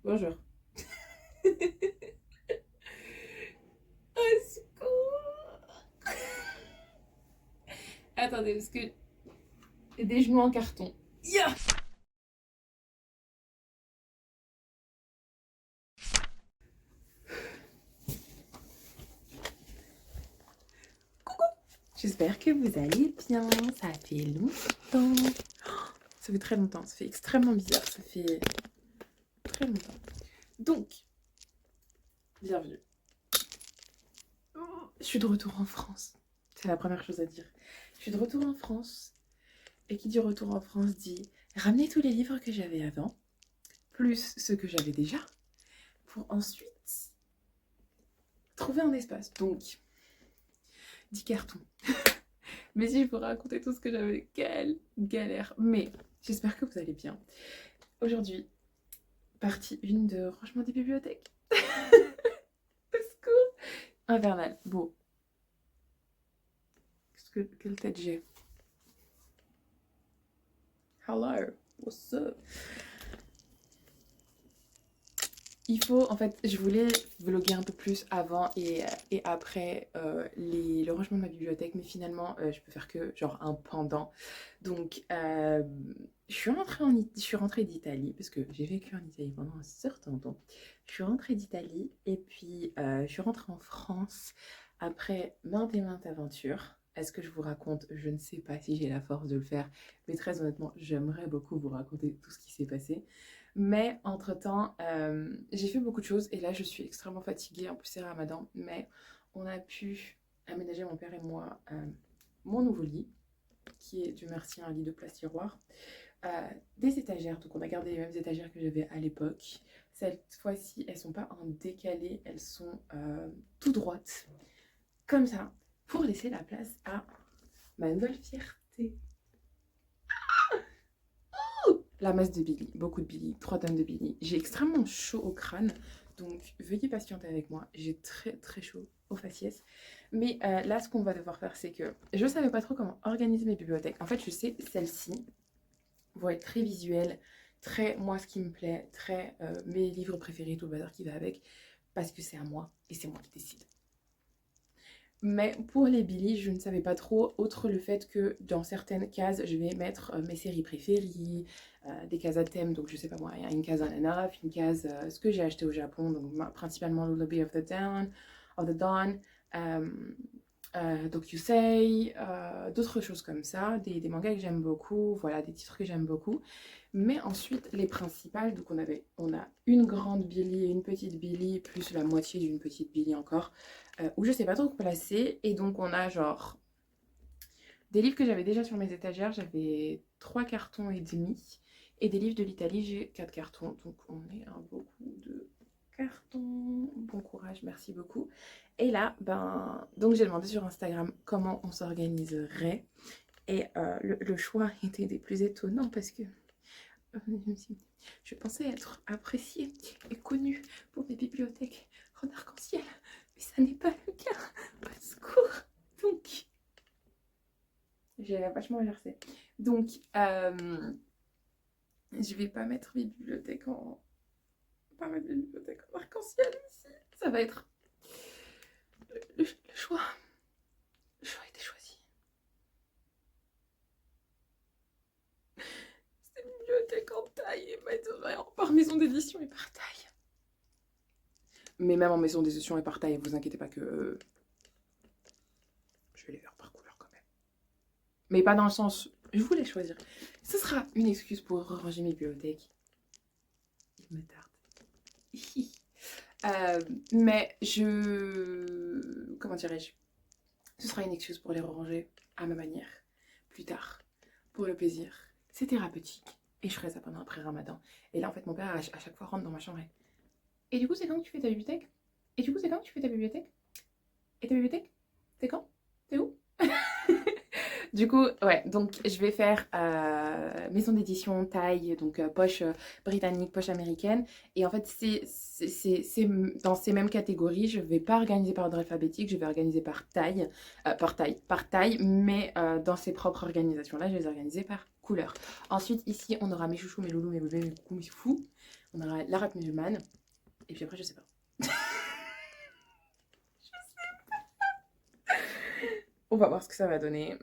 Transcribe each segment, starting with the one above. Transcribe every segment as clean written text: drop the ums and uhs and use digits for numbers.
Bonjour. Au secours. Attendez, parce que des genoux en carton. Yeah. J'espère que vous allez bien. Ça fait longtemps. Ça fait très longtemps. Ça fait extrêmement bizarre. Ça fait très longtemps. Donc, bienvenue. Je suis de retour en France. C'est la première chose à dire. Je suis de retour en France. Et qui dit retour en France dit ramener tous les livres que j'avais avant, plus ceux que j'avais déjà, pour ensuite trouver un espace. Donc, 10 cartons. Mais si je vous racontais tout ce que j'avais, quelle galère. Mais j'espère que vous allez bien. Aujourd'hui, partie 1 de rangement des bibliothèques. Au secours. Infernal. Bon. Quelle tête j'ai? Hello. What's up? Il faut, en fait, je voulais vlogger un peu plus avant et après le rangement de ma bibliothèque, mais finalement, je peux faire que genre un pendant. Donc, je suis rentrée d'Italie, parce que j'ai vécu en Italie pendant un certain temps. Je suis rentrée d'Italie et puis je suis rentrée en France après maintes et maintes aventures. Est-ce que je vous raconte? Je ne sais pas si j'ai la force de le faire, mais très honnêtement, j'aimerais beaucoup vous raconter tout ce qui s'est passé. Mais entre-temps, j'ai fait beaucoup de choses et là, je suis extrêmement fatiguée. En plus, c'est Ramadan. Mais on a pu aménager, mon père et moi, mon nouveau lit, qui est, Dieu merci, un lit de place tiroir. Des étagères, donc on a gardé les mêmes étagères que j'avais à l'époque. Cette fois-ci, elles ne sont pas en décalé, elles sont tout droites, comme ça, pour laisser la place à ma nouvelle fierté. La masse de Billy, beaucoup de Billy, 3 tonnes de Billy. J'ai extrêmement chaud au crâne, donc veuillez patienter avec moi. J'ai très très chaud aux faciès. Mais là, ce qu'on va devoir faire, c'est que je ne savais pas trop comment organiser mes bibliothèques. En fait, je sais, celles-ci vont être très visuelles, très moi ce qui me plaît, très mes livres préférés, tout le bazar qui va avec, parce que c'est à moi et c'est moi qui décide. Mais pour les Billy, je ne savais pas trop, autre le fait que dans certaines cases, je vais mettre mes séries préférées, des cases à thème, donc je sais pas moi, il y a une case ananas, une case ce que j'ai acheté au Japon, donc principalement Lullaby of the Dawn, Dokusei, d'autres choses comme ça, des mangas que j'aime beaucoup, voilà, des titres que j'aime beaucoup. Mais ensuite, les principales, donc on a une grande Billy et une petite Billy, plus la moitié d'une petite Billy encore, où je sais pas trop placer. Et donc on a genre des livres que j'avais déjà sur mes étagères, j'avais 3 cartons et demi. Et des livres de l'Italie, j'ai 4 cartons. Donc on est un beau coup de cartons. Bon courage, merci beaucoup. Et là, donc j'ai demandé sur Instagram comment on s'organiserait. Et le choix était des plus étonnants parce que je pensais être appréciée et connue pour mes bibliothèques en arc-en-ciel, mais ça n'est pas le cas. Au secours. Donc, j'ai vachement versé. Donc, je vais pas mettre mes bibliothèques en arc-en-ciel ici. Ça va être le choix. Le choix a été choisi. C'est une bibliothèque en taille et par maison d'édition et par taille. Mais même en maison d'édition et par taille, vous inquiétez pas que je vais les faire par couleur quand même. Mais pas dans le sens, je voulais choisir. Ce sera une excuse pour ranger mes bibliothèques. Il me tarde. Mais comment dirais-je? Ce sera une excuse pour les ranger à ma manière, plus tard, pour le plaisir. C'est thérapeutique. Et je ferai ça pendant après Ramadan. Et là, en fait, mon père, à chaque fois, rentre dans ma chambre. Et du coup, c'est quand que tu fais ta bibliothèque? Et du coup, c'est quand que tu fais ta bibliothèque? Et ta bibliothèque? C'est quand? C'est où? Du coup, ouais, donc je vais faire maison d'édition, taille, donc poche britannique, poche américaine. Et en fait, c'est dans ces mêmes catégories. Je ne vais pas organiser par ordre alphabétique, je vais organiser par taille, mais dans ces propres organisations-là, je vais les organiser par couleurs. Ensuite, ici, on aura mes chouchous, mes loulous, mes bébés, mes coucous, mes fous. On aura la rap musulmane. Et puis après, je sais pas. On va voir ce que ça va donner.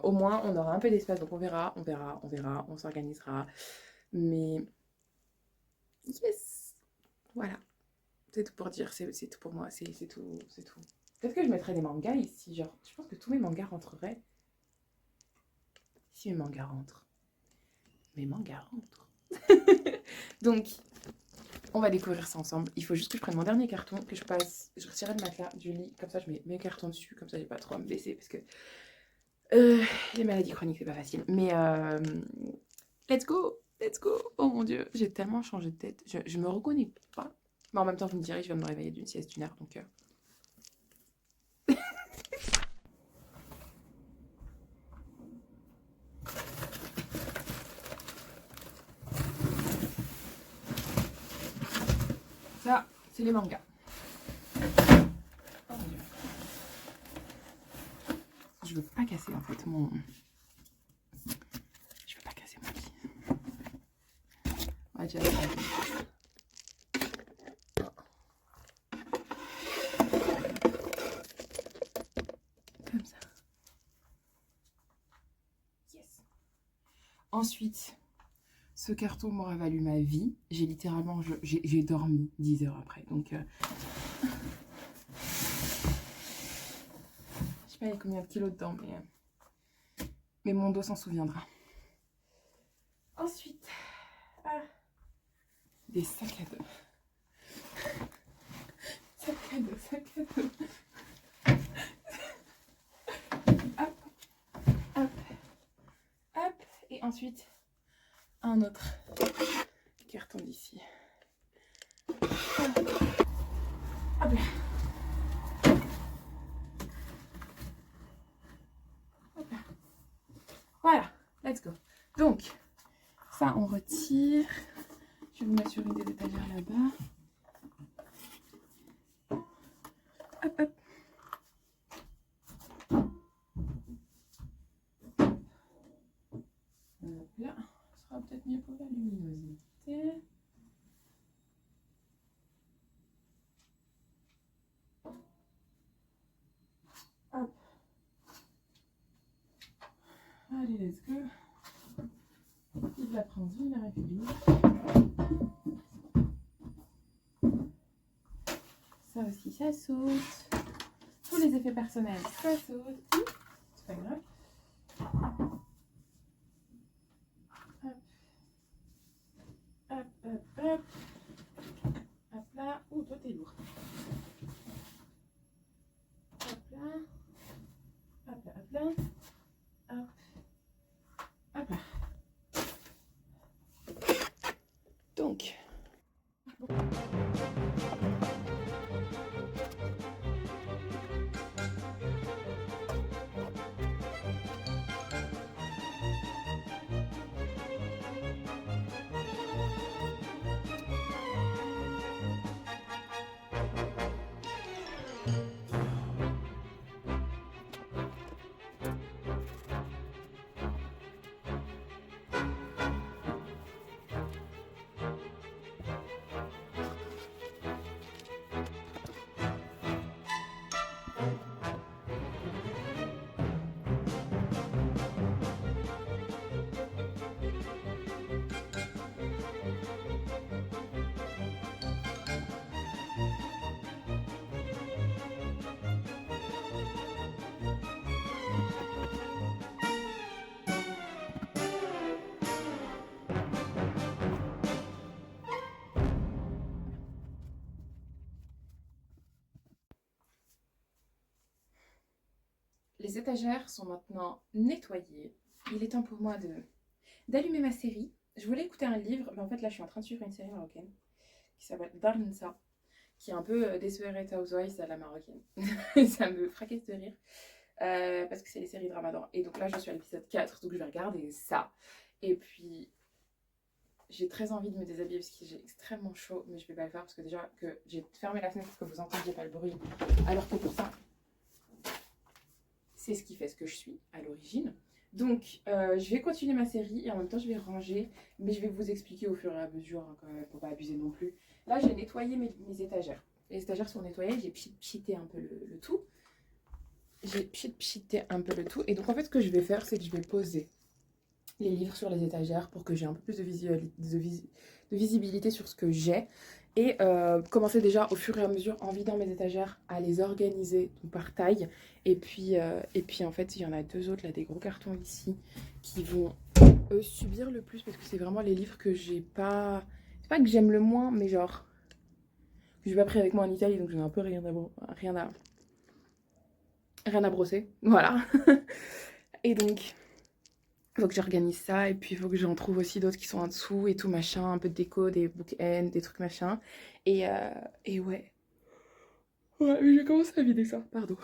Au moins, on aura un peu d'espace, donc on verra, on s'organisera. Mais yes, voilà. C'est tout pour dire, c'est tout pour moi, c'est tout, c'est tout. Peut-être que je mettrais des mangas ici, genre, je pense que tous mes mangas rentreraient. Si mes mangas rentrent. Mes mangas rentrent. Donc, on va découvrir ça ensemble. Il faut juste que je prenne mon dernier carton, que je passe, je retirerai le matelas du lit, comme ça je mets mes cartons dessus, comme ça j'ai pas trop à me baisser, parce que les maladies chroniques c'est pas facile. Mais let's go, let's go. Oh mon dieu, j'ai tellement changé de tête, je me reconnais pas. Mais en même temps, vous me direz, je viens de me réveiller d'une sieste d'une heure, donc... Ça, c'est les mangas. Oh mon dieu. Je veux pas casser en fait mon... Je veux pas casser mon lit. Ouais, déjà, comme ça. Yes. Ensuite, ce carton m'aura valu ma vie. J'ai littéralement... J'ai dormi 10 heures après. Donc... je sais pas il y a combien de kilos dedans, mais mon dos s'en souviendra. Ensuite... des sacs à dos. Sac à dos, sac à dos. Hop, hop, hop. Et ensuite, un autre carton d'ici. Hop là. Hop là. Voilà, let's go. Donc, ça on retire. Je vais vous mettre sur une des étagères là-bas. Hop, hop. Là, ce sera peut-être mieux pour la luminosité. Hop. Allez, let's go. Vive la France, vive la République. Ça aussi, ça saute. Tous les effets personnels, ça saute. C'est pas grave. Hop. Hop, hop, hop. Hop là. Ouh, toi t'es lourd. Hop là. Hop là, hop là. Hop. Hop là. Donc. Les étagères sont maintenant nettoyées. Il est temps pour moi d'allumer ma série. Je voulais écouter un livre, mais en fait là je suis en train de suivre une série marocaine qui s'appelle Darnsa, qui est un peu Desperate Housewives à la marocaine. Ça me fracasse de rire parce que c'est les séries de Ramadan. Et donc là je suis à l'épisode 4, donc je vais regarder ça. Et puis j'ai très envie de me déshabiller parce que j'ai extrêmement chaud, mais je vais pas le faire parce que déjà que j'ai fermé la fenêtre pour que vous entendiez pas le bruit, alors que pourtant c'est ce qui fait ce que je suis à l'origine. Donc, je vais continuer ma série et en même temps, je vais ranger. Mais je vais vous expliquer au fur et à mesure, hein, quand même, pour pas abuser non plus. Là, j'ai nettoyé mes étagères. Les étagères sont nettoyées, j'ai pchité un peu le tout. J'ai pchité un peu le tout. Et donc, en fait, ce que je vais faire, c'est que je vais poser les livres sur les étagères pour que j'ai un peu plus de visibilité sur ce que j'ai. Et commencer déjà au fur et à mesure en vidant mes étagères à les organiser par taille. Et puis en fait, il y en a deux autres, là, des gros cartons ici, qui vont subir le plus parce que c'est vraiment les livres que j'ai pas. C'est pas que j'aime le moins, mais genre. Que j'ai pas pris avec moi en Italie, donc j'en ai un peu rien à brosser. Voilà. Et donc, il faut que j'organise ça et puis il faut que j'en trouve aussi d'autres qui sont en dessous et tout machin, un peu de déco, des bookends, des trucs machin. Et, euh, et ouais. Ouais, mais j'ai commencé à vider ça, pardon.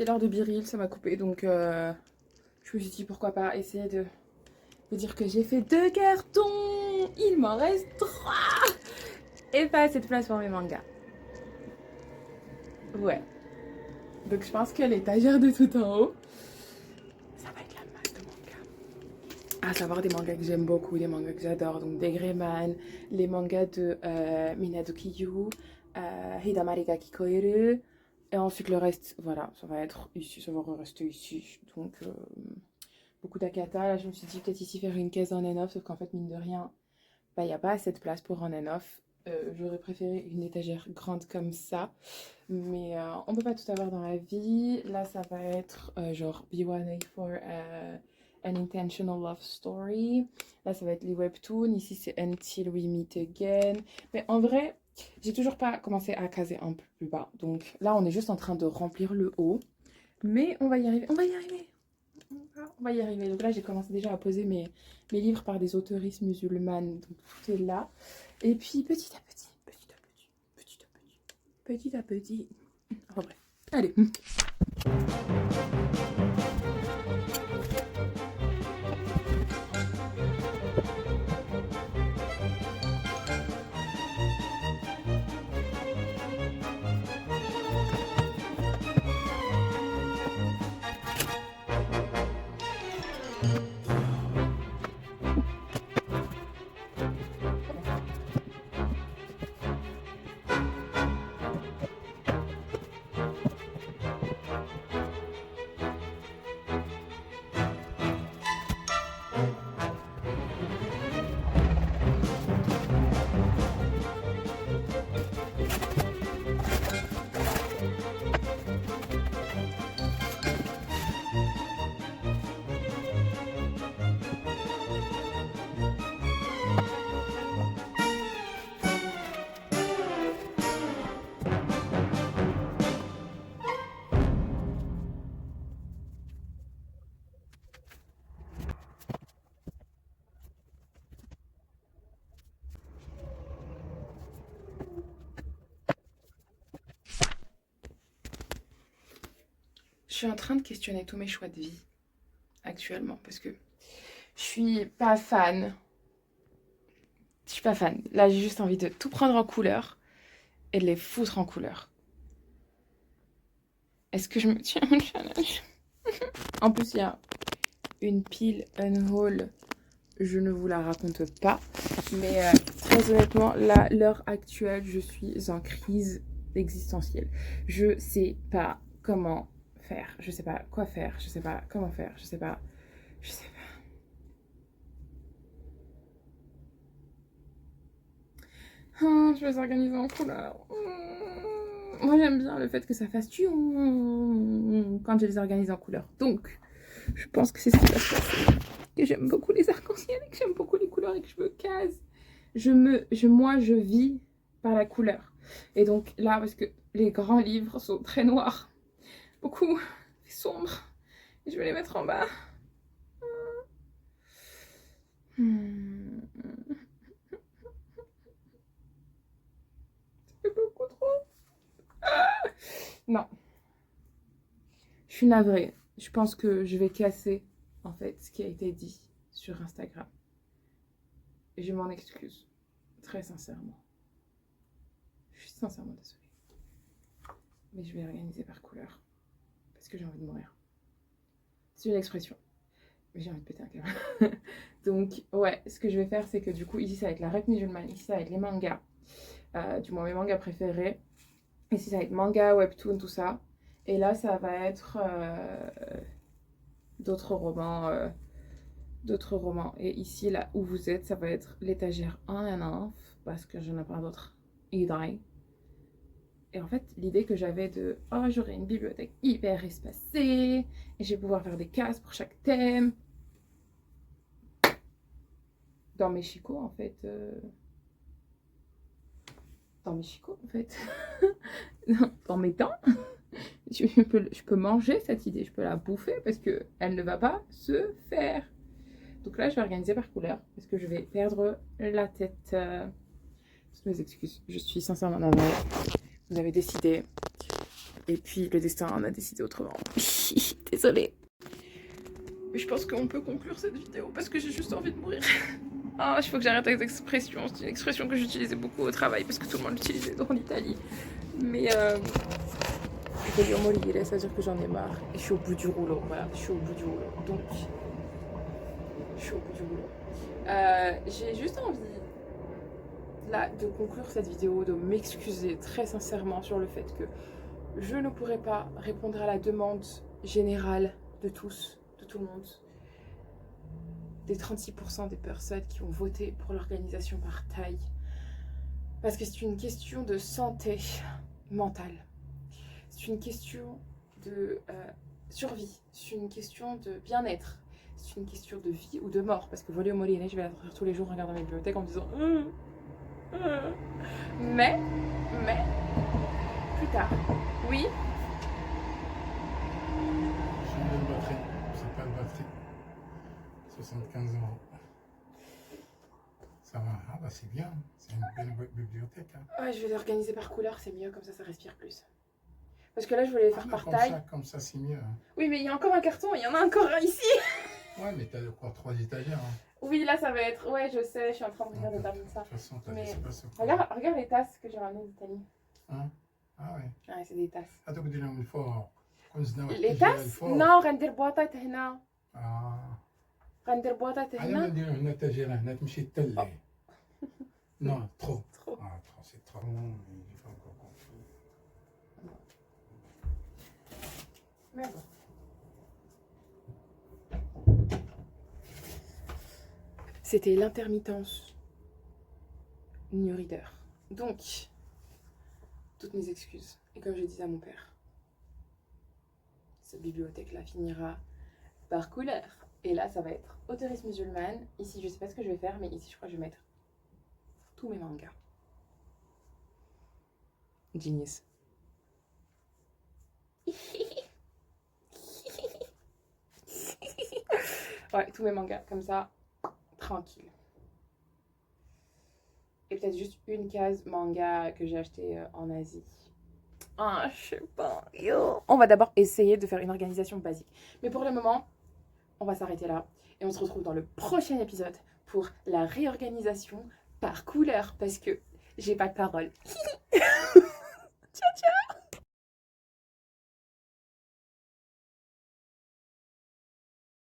C'était l'heure de Biril, ça m'a coupé, donc je me suis dit pourquoi pas essayer de vous dire que j'ai fait 2 cartons. Il m'en reste 3 et pas assez de place pour mes mangas. Ouais. Donc je pense que l'étagère de tout en haut, ça va être la masse de mangas. À savoir des mangas que j'aime beaucoup, des mangas que j'adore. Donc des Greyman, les mangas de Minadoki Yu, Hidamari ga Kikoeru. Et ensuite le reste, voilà, ça va être ici, ça va rester ici. Donc beaucoup d'Akata. Là je me suis dit peut-être ici faire une caisse en N-off, sauf qu'en fait mine de rien, bah, il n'y a pas assez de place pour un N-off. J'aurais préféré une étagère grande comme ça. Mais on peut pas tout avoir dans la vie. Là, ça va être genre B1A4 An Intentional Love Story. Là, ça va être les webtoons. Ici, c'est Until We Meet Again. Mais en vrai, j'ai toujours pas commencé à caser un peu plus bas. Donc là, on est juste en train de remplir le haut. Mais on va y arriver. On va y arriver. On va y arriver. Donc là, j'ai commencé déjà à poser mes livres par des autoristes musulmanes. Donc tout est là. Et puis petit à petit, petit à petit, petit à petit, petit à petit. Enfin bref. Allez. Je suis en train de questionner tous mes choix de vie actuellement parce que je suis pas fan. Je suis pas fan. Là, j'ai juste envie de tout prendre en couleur et de les foutre en couleur. Est-ce que je me tiens au challenge? En plus, il y a une pile unhaul. Je ne vous la raconte pas. Mais très honnêtement, là, l'heure actuelle, je suis en crise existentielle. Je sais pas comment faire. Je sais pas quoi faire. Je sais pas comment faire. Je sais pas. Je sais pas. Ah, je vais les organiser en couleur. Moi, j'aime bien le fait que ça fasse quand je les organise en couleur. Donc, je pense que c'est ce qui va se passer. Que j'aime beaucoup les arcs-en-ciel et que j'aime beaucoup les couleurs et que je me case. Moi, je vis par la couleur. Et donc là, parce que les grands livres sont très noirs, beaucoup sombres, et je vais les mettre en bas. C'est beaucoup trop. Non. Je suis navrée. Je pense que je vais casser, en fait, ce qui a été dit sur Instagram. Et je m'en excuse. Très sincèrement. Je suis sincèrement désolée. Mais je vais organiser par couleur. Parce que j'ai envie de mourir. C'est une expression. Mais j'ai envie de péter un câble. Donc, ouais, ce que je vais faire, c'est que du coup, ici, ça va être la rep musulmane. Ici, ça va être les mangas. Du moins, mes mangas préférés. Ici, ça va être manga, webtoon, tout ça. Et là, ça va être d'autres romans. D'autres romans. Et ici, là où vous êtes, ça va être l'étagère 1 et 1. Parce que je n'ai pas d'autres idées. Et en fait, l'idée que j'avais de oh, j'aurai une bibliothèque hyper espacée et je vais pouvoir faire des cases pour chaque thème. Dans mes chicots, en fait. Dans mes chicots, en fait. Dans mes dents. Je peux manger cette idée, je peux la bouffer parce qu'elle ne va pas se faire. Donc là, je vais organiser par couleur parce que je vais perdre la tête. Toutes mes excuses, je suis sincèrement navrée. Vous avez décidé. Et puis le destin en a décidé autrement. Désolée. Mais je pense qu'on peut conclure cette vidéo parce que j'ai juste envie de mourir. Ah, il faut que j'arrête avec cette expression. C'est une expression que j'utilisais beaucoup au travail parce que tout le monde l'utilisait en Italie. Mais je vais dire morire, ça veut dire que j'en ai marre. Et je suis au bout du rouleau. Voilà, je suis au bout du rouleau. Donc, je suis au bout du rouleau. J'ai juste envie là de conclure cette vidéo, de m'excuser très sincèrement sur le fait que je ne pourrais pas répondre à la demande générale de tous, de tout le monde, des 36% des personnes qui ont voté pour l'organisation par taille. Parce que c'est une question de santé mentale. C'est une question de survie. C'est une question de bien-être. C'est une question de vie ou de mort. Parce que voler au Moline, je vais la sortir tous les jours en regardant mes bibliothèques en me disant mais, plus tard. Oui. J'ai une belle batterie. C'est pas de batterie. 75 €. Ça va. Ah bah c'est bien. C'est une belle bibliothèque. Hein. Ouais, je vais l'organiser par couleur, c'est mieux, comme ça respire plus. Parce que là, je voulais les faire par taille. Comme ça c'est mieux. Hein. Oui, mais il y a encore un carton, il y en a encore un ici. Ouais, mais t'as quoi, 3 étagères. Hein. Oui, là, ça va être... Ouais, je sais, je suis en train de regarder terminer ça. De toute façon, t'as mais... l'espace. Regarde les tasses que j'ai ramenées d'Italie. Hein? Ah ouais. Ouais, c'est des tasses. هذوك ديرهم الفوق. Les tasses Non, غندير بواطات هنا. غندير بواطات أنا هنا. ندير هنا تاجر هنا تمشي تلي. Non, trop. Ah, trop, c'est trop. Il faut encore construire. Mais bon. C'était l'intermittence New Reader. Donc, toutes mes excuses. Et comme je disais à mon père, cette bibliothèque-là finira par couleur. Et là, ça va être auteuriste musulmane. Ici, je sais pas ce que je vais faire, mais ici, je crois que je vais mettre tous mes mangas. Genius. Ouais, tous mes mangas, comme ça, tranquille. Et peut-être juste une case manga que j'ai acheté en Asie. Ah, je sais pas. Yo. On va d'abord essayer de faire une organisation basique. Mais pour le moment, on va s'arrêter là. Et on se retrouve dans le prochain épisode pour la réorganisation par couleur. Parce que j'ai pas de parole.